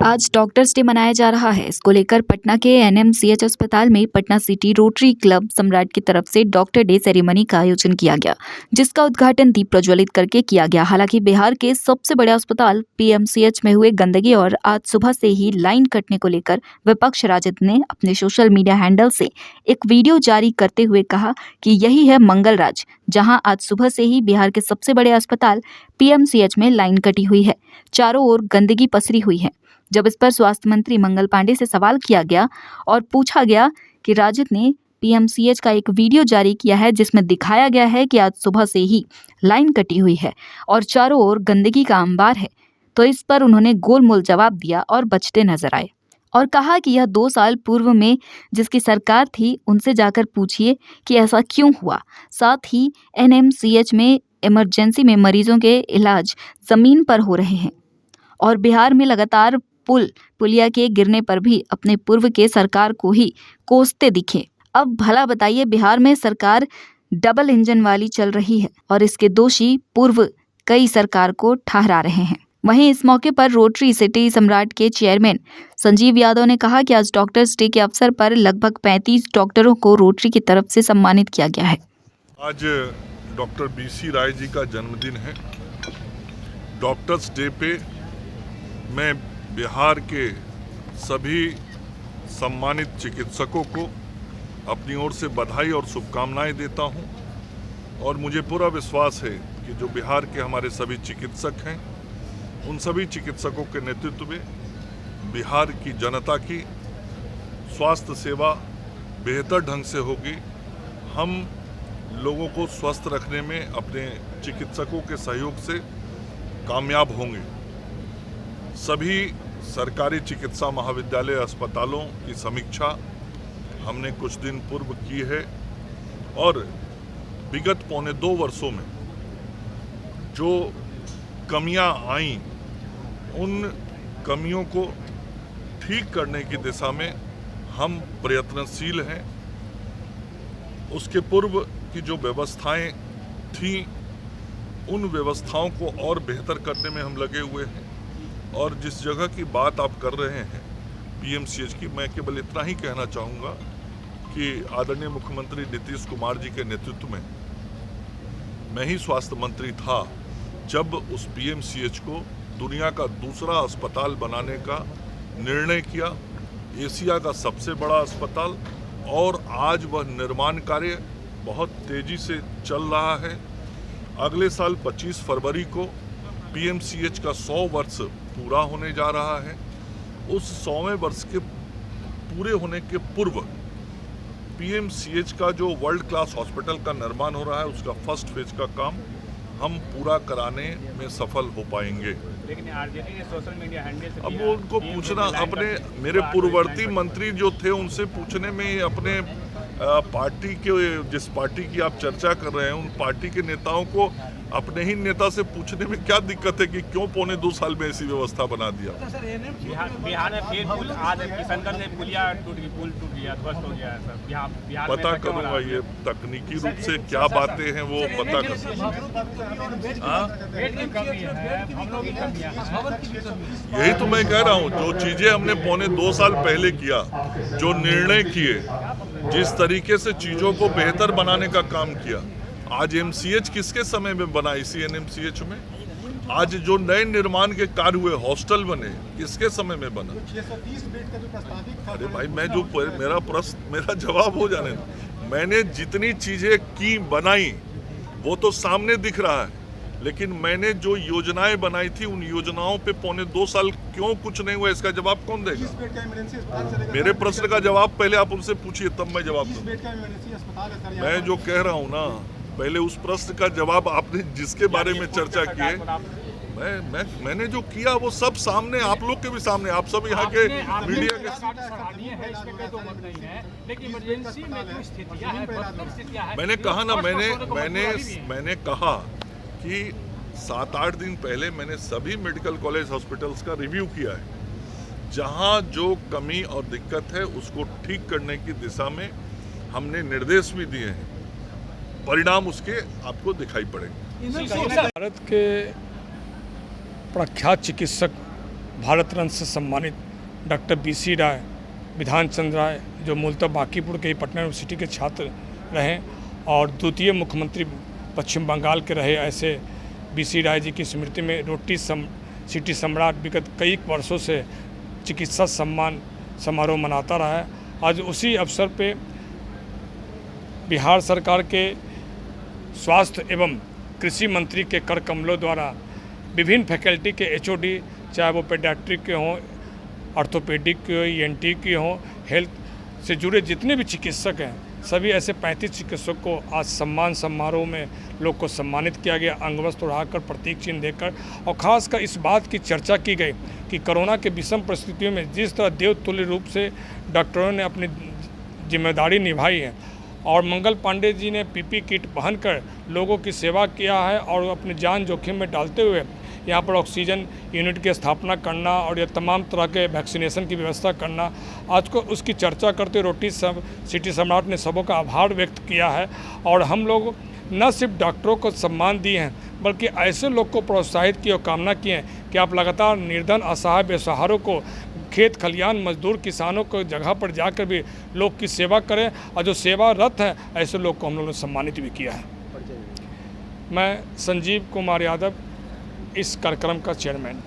आज doctors day मनाया जा रहा है। इसको लेकर पटना के एनएमसीएच अस्पताल में पटना सिटी रोटरी क्लब सम्राट की तरफ से डॉक्टर डे सेरेमनी का आयोजन किया गया, जिसका उद्घाटन दीप प्रज्वलित करके किया गया। हालांकि बिहार के सबसे बड़े अस्पताल पीएमसीएच में हुए गंदगी और आज सुबह से ही लाइन कटने को लेकर विपक्ष राजद ने अपने सोशल मीडिया हैंडल से एक वीडियो जारी करते हुए कहा कि यही है मंगल राज, जहां आज सुबह से ही बिहार के सबसे बड़े अस्पताल पीएमसीएच में लाइन कटी हुई है, चारों ओर गंदगी पसरी हुई है। जब इस पर स्वास्थ्य मंत्री मंगल पांडे से सवाल किया गया और पूछा गया कि राजद ने पीएमसीएच का एक वीडियो जारी किया है जिसमें दिखाया गया है कि आज सुबह से ही लाइन कटी हुई है और चारों ओर गंदगी का अंबार है, तो इस पर उन्होंने गोलमोल जवाब दिया और बचते नजर आए और कहा कि यह 2 साल पूर्व में जिसकी सरकार थी उनसे जाकर पूछिए कि ऐसा क्यों हुआ। साथ ही एनएमसीएच में इमरजेंसी में मरीजों के इलाज जमीन पर हो रहे हैं और बिहार में लगातार पुलिया के गिरने पर भी अपने पूर्व के सरकार को ही कोसते दिखे। अब भला बताइए, बिहार में सरकार डबल इंजन वाली चल रही है और इसके दोषी पूर्व कई सरकार को ठहरा रहे हैं। वहीं इस मौके पर रोटरी सिटी सम्राट के चेयरमैन संजीव यादव ने कहा कि आज डॉक्टर्स डे के अवसर पर लगभग 35 डॉक्टरों को रोटरी की तरफ से सम्मानित किया गया है। आज डॉक्टर बीसी राय जी का जन्मदिन है। डॉक्टर्स डे पे मैं बिहार के सभी सम्मानित चिकित्सकों को अपनी ओर से बधाई और शुभकामनाएं देता हूं और मुझे पूरा विश्वास है कि जो बिहार के हमारे सभी चिकित्सक हैं, उन सभी चिकित्सकों के नेतृत्व में बिहार की जनता की स्वास्थ्य सेवा बेहतर ढंग से होगी। हम लोगों को स्वस्थ रखने में अपने चिकित्सकों के सहयोग से कामयाब होंगे। सभी सरकारी चिकित्सा महाविद्यालय अस्पतालों की समीक्षा हमने कुछ दिन पूर्व की है और विगत पौने 2 वर्षों में जो कमियां आईं, उन कमियों को ठीक करने की दिशा में हम प्रयत्नशील हैं। उसके पूर्व की जो व्यवस्थाएं थीं, उन व्यवस्थाओं को और बेहतर करने में हम लगे हुए हैं। और जिस जगह की बात आप कर रहे हैं पीएमसीएच की, मैं केवल इतना ही कहना चाहूँगा कि आदरणीय मुख्यमंत्री नीतीश कुमार जी के नेतृत्व में मैं ही स्वास्थ्य मंत्री था जब उस पीएमसीएच को दुनिया का दूसरा अस्पताल बनाने का निर्णय किया, एशिया का सबसे बड़ा अस्पताल, और आज वह निर्माण कार्य बहुत तेज़ी से चल रहा है। अगले साल 25 फरवरी को पीएमसीएच का 100 वर्ष पूरा होने जा रहा है। उस 100वें वर्ष के पूरे होने के पूर्व पीएमसीएच का जो वर्ल्ड क्लास हॉस्पिटल का निर्माण हो रहा है, उसका फर्स्ट फेज का काम हम पूरा कराने में सफल हो पाएंगे। लेकिन आरजेडी ने सोशल मीडिया हैंडल से अब वो उनको पूछना, अपने मेरे पूर्ववर्ती मंत्री जो थे उनसे पूछने में, अपने पार्टी के, जिस पार्टी की आप चर्चा कर रहे हैं, उन पार्टी के नेताओं को अपने ही नेता से पूछने में क्या दिक्कत है कि क्यों पौने 2 साल में ऐसी व्यवस्था बना दिया। बिहार में फिर पुल, आज किशनगंज में पुलिया टूट गई, पुल टूट गया, ध्वस्त हो गया है सर। बिहार पता करूंगा, ये तकनीकी रूप से क्या बातें हैं वो पता कर। यही तो मैं कह रहा हूँ, जो चीजें हमने पौने 2 साल पहले किया, जो निर्णय किए, जिस तरीके से चीजों को बेहतर बनाने का काम किया, आज एमसीएच किसके समय में बना? इसी एनएमसीएच में। आज जो नए निर्माण के कार्य हुए, हॉस्टल बने, किसके समय में बना? 630 बेड का जो प्रस्तावित, अरे भाई, मैं जो मेरा जवाब हो जाने दो। मैंने जितनी चीजें की, बनाई, वो तो सामने दिख रहा है, लेकिन मैंने जो योजनाएं बनाई थी, उन योजनाओं पे पौने 2 साल क्यों कुछ नहीं हुआ, इसका जवाब कौन देगा? मेरे प्रश्न का जवाब पहले आप उनसे पूछिए, तब मैं जवाब दूंगा। मैं जो कह रहा हूँ ना, पहले उस प्रश्न का जवाब आपने जिसके बारे में चर्चा की है, मैंने जो किया वो सब सामने, आप लोग के भी सामने, आप सब यहाँ के मीडिया के। मैंने कहा ना, मैंने कहा कि 7-8 दिन पहले मैंने सभी मेडिकल कॉलेज हॉस्पिटल्स का रिव्यू किया है। जहाँ जो कमी और दिक्कत है उसको ठीक करने की दिशा में हमने निर्देश भी दिए हैं। परिणाम उसके आपको दिखाई पड़ेंगे। भारत के प्रख्यात चिकित्सक भारत रत्न से सम्मानित डॉक्टर BC राय, विधान चंद्र राय, जो मूलतः बांकीपुर के ही पटना यूनिवर्सिटी के छात्र रहे और द्वितीय मुख्यमंत्री पश्चिम बंगाल के रहे, ऐसे BC राय जी की स्मृति में रोटरी सिटी सम्राट विगत कई वर्षों से चिकित्सा सम्मान समारोह मनाता रहा है। आज उसी अवसर पे बिहार सरकार के स्वास्थ्य एवं कृषि मंत्री के कर कमलों द्वारा विभिन्न फैकल्टी के HOD, चाहे वो पेडियाट्रिक के हों, ऑर्थोपेडिक के हों, ENT के हों, हेल्थ से जुड़े जितने भी चिकित्सक हैं, सभी ऐसे 35 चिकित्सकों को आज सम्मान समारोह में लोग को सम्मानित किया गया, अंगवस्त्र उड़ाकर, प्रतीक चिन्ह देकर। और ख़ासकर इस बात की चर्चा की गई कि कोरोना के विषम परिस्थितियों में जिस तरह देवतुल्य रूप से डॉक्टरों ने अपनी जिम्मेदारी निभाई है और मंगल पांडे जी ने PP किट पहनकर लोगों की सेवा किया है और अपनी जान जोखिम में डालते हुए यहाँ पर ऑक्सीजन यूनिट की स्थापना करना और ये तमाम तरह के वैक्सीनेशन की व्यवस्था करना, आज को उसकी चर्चा करते रोटरी सिटी सम्राट ने सबों का आभार व्यक्त किया है। और हम लोग न सिर्फ डॉक्टरों को सम्मान दिए हैं, बल्कि ऐसे लोग को प्रोत्साहित किए और कामना किए हैं कि आप लगातार निर्धन, असहाय, बेसहारों को, खेत खलियान मजदूर किसानों को जगह पर जाकर भी लोग की सेवा करें और जो सेवारत हैं ऐसे लोग को हम लोगों ने सम्मानित भी किया है। मैं संजीव कुमार यादव, इस कार्यक्रम का चेयरमैन।